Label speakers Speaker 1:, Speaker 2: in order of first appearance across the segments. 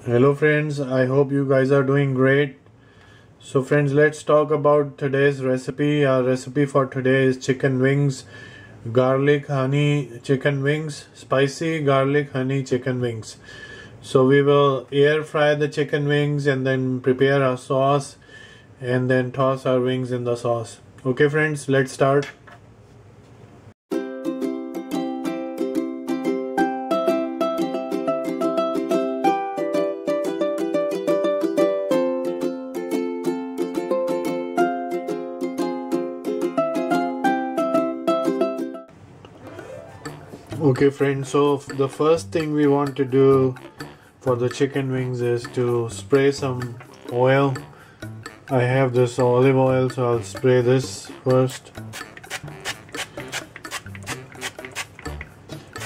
Speaker 1: Hello friends, I hope you guys are doing great. So friends, let's talk about today's recipe. Our recipe for today is chicken wings, garlic honey chicken wings, spicy garlic honey chicken wings. So we will air fry the chicken wings and then prepare our sauce and then toss our wings in the sauce. Okay friends, let's start. Okay friends, so the first thing we want to do for the chicken wings is to spray some oil. I have this olive oil, so I'll spray this first.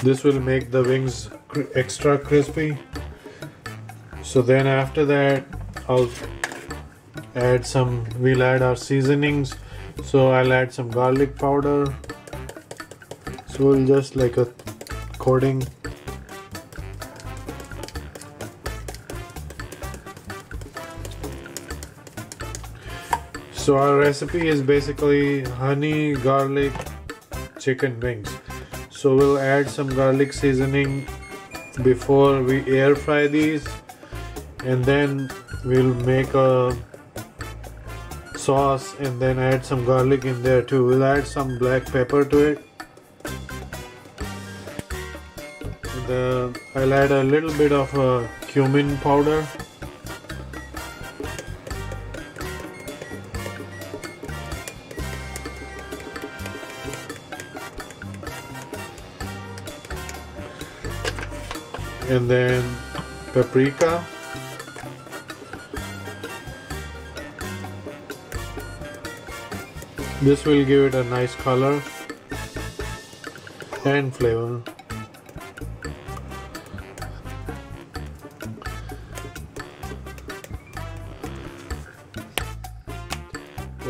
Speaker 1: This will make the wings extra crispy. So then after that we'll add our seasonings. So I'll add some garlic powder. So we'll just like a coating. So our recipe is basically honey garlic chicken wings. So we'll add some garlic seasoning before we air fry these, and then we'll make a sauce and then add some garlic in there too. We'll add some black pepper to it. I'll add a little bit of cumin powder. And then paprika. This will give it a nice color and flavor.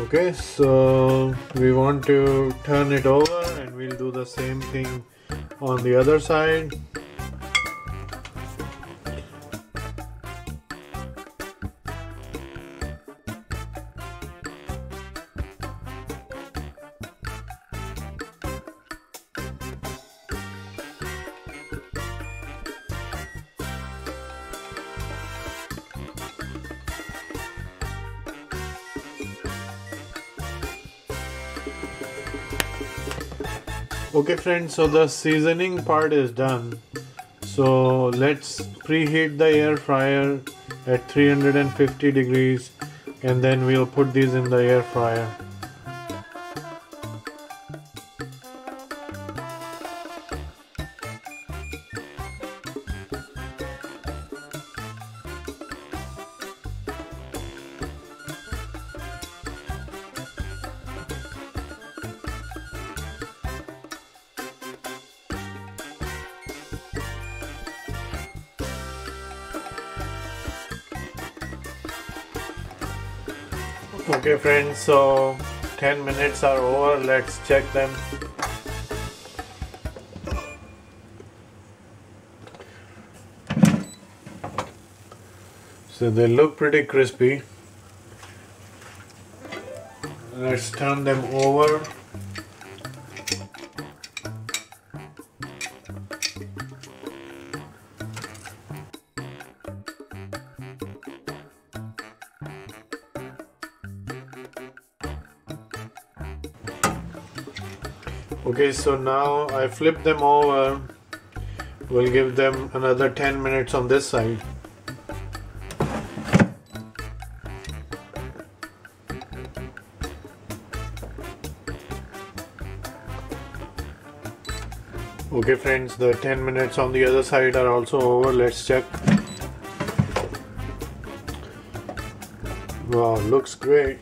Speaker 1: Okay, so we want to turn it over and we'll do the same thing on the other side. Okay friends, so the seasoning part is done. So let's preheat the air fryer at 350 degrees and then we'll put these in the air fryer. Okay friends, so 10 minutes are over. Let's check them. So they look pretty crispy. Let's turn them over. Okay, so now I flip them over. We'll give them another 10 minutes on this side. Okay friends, the 10 minutes on the other side are also over. Let's check. Wow, looks great.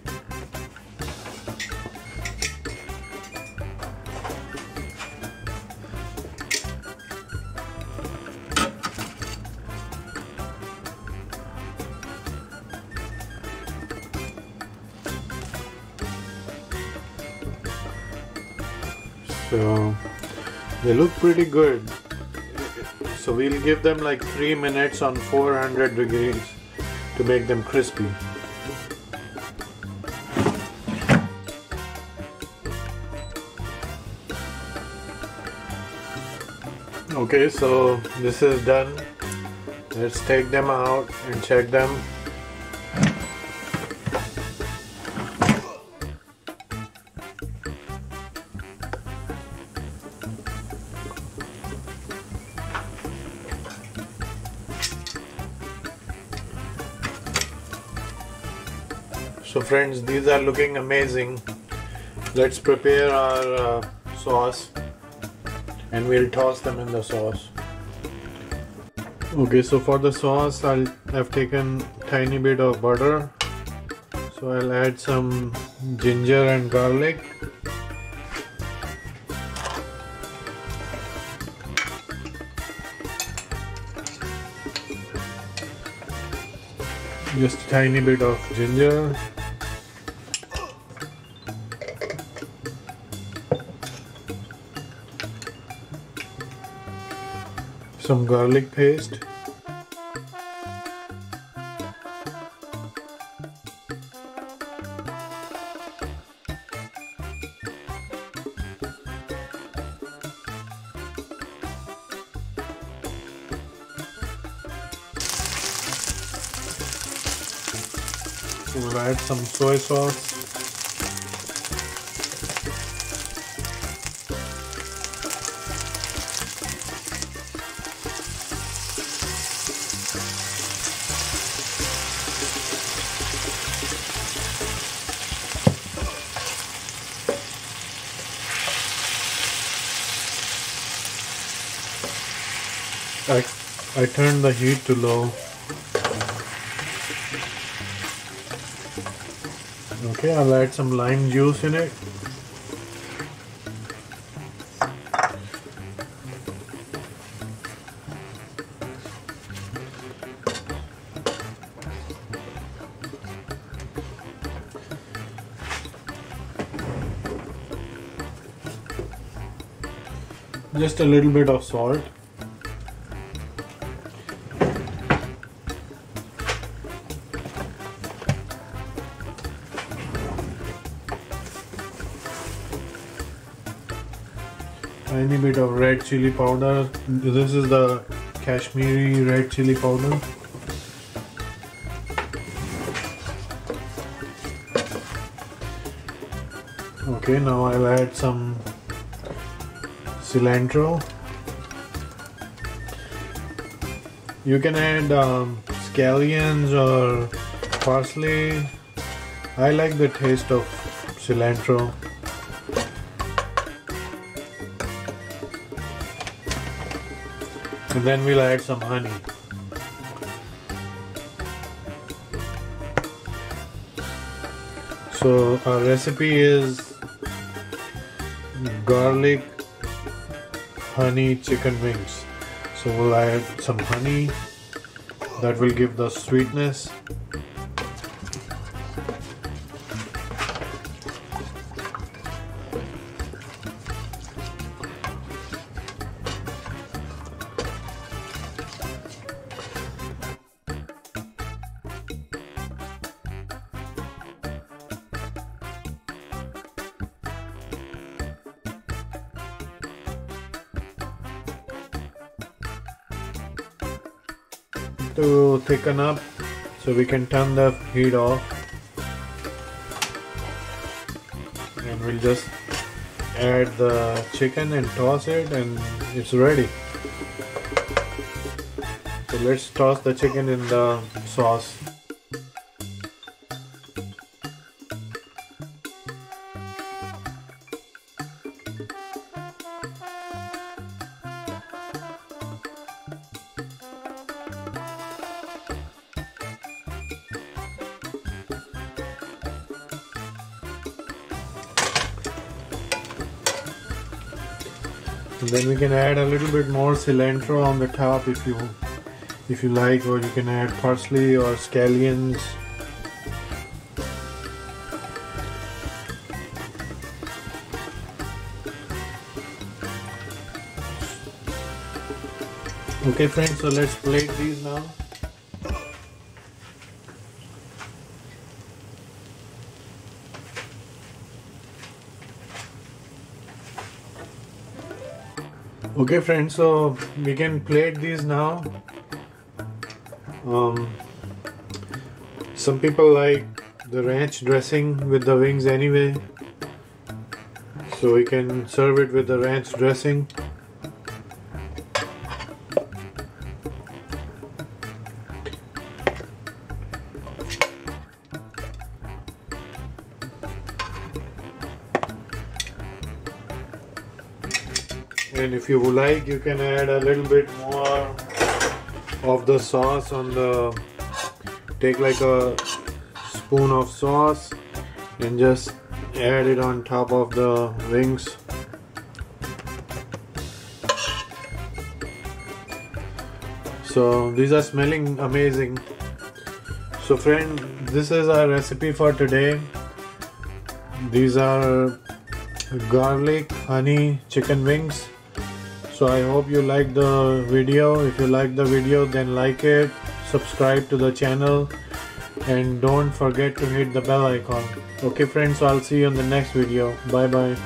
Speaker 1: So they look pretty good. So we'll give them like 3 minutes on 400 degrees to make them crispy. Okay, so this is done. Let's take them out and check them. So friends, these are looking amazing. Let's prepare our sauce and we'll toss them in the sauce. Okay, so for the sauce I've taken tiny bit of butter. So I'll add some ginger and garlic. Just a tiny bit of ginger. Some garlic paste. We'll add some soy sauce. I turned the heat to low. Okay, I'll add some lime juice in it. Just a little bit of salt. Tiny bit of red chili powder. This is the Kashmiri red chili powder. Okay, now I'll add some cilantro. You can add scallions or parsley. I like the taste of cilantro. And then we'll add some honey. So our recipe is garlic honey chicken wings. So we'll add some honey. That will give the sweetness. To thicken up, so we can turn the heat off, and we'll just add the chicken and toss it, and it's ready. So let's toss the chicken in the sauce. And then we can add a little bit more cilantro on the top if you like, or you can add parsley or scallions. Okay friends, so let's plate these now. Okay friends, so we can plate these now. Some people like the ranch dressing with the wings anyway, so we can serve it with the ranch dressing. And if you would like, you can add a little bit more of the sauce on the, take like a spoon of sauce and just add it on top of the wings. So these are smelling amazing. So friend, this is our recipe for today. These are garlic honey chicken wings. So I hope you like the video. If you like the video, then like it, subscribe to the channel, and don't forget to hit the bell icon. Okay friends, so I'll see you in the next video. Bye bye.